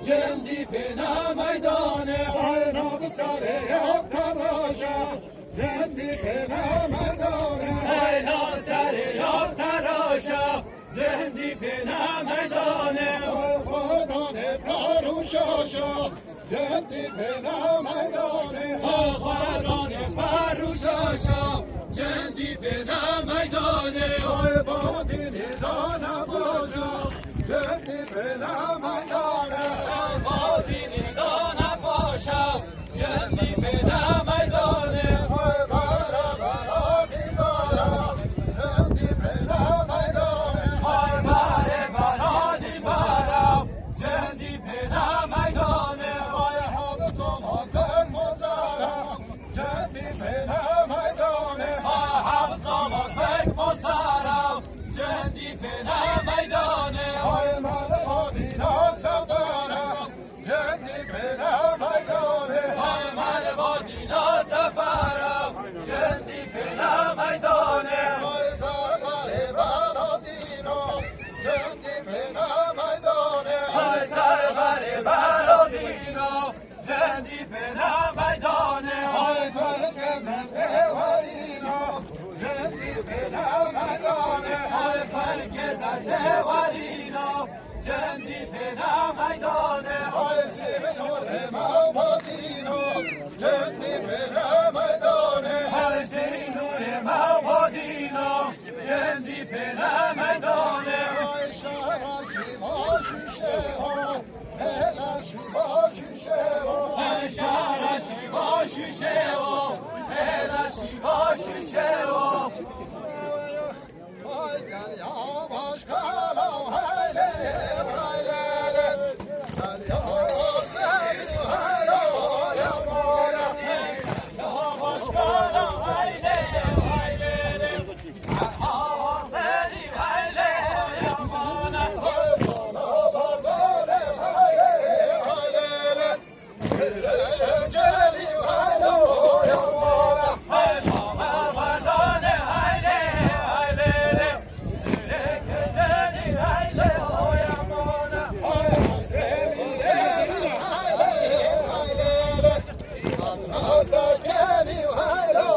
جندی پینا میدانه های نام ساره یاب تراشا جندی پینا میدانه های نام ساره یاب تراشا جندی پینا میدانه های خودان پروشاشا جندی پینا میدانه های خودان پروشاشا جندی پینا میدانه های بادی دانا بوجا جندی پینا میدانه جندی پینا میدانه های بارا بارا دیوارا جندی پینا میدانه های باره بارا دیوارا جندی پینا میدانه های حافظ و مادر مزارا جندی پینا میدانه های حافظ و مادر مزارا جندی پینا میدانه های مال مدینا سفارا جندی پینا میدانه جندی پینا میدانه های سربار برادینو جندی پینا میدانه های سربار برادینو جندی پینا میدانه های فرق زنده ورینو جندی پینا میدانه های فرق زنده ورینو جندی پینا میدانه های سیب نور مابادینو جندی Sakeni haylo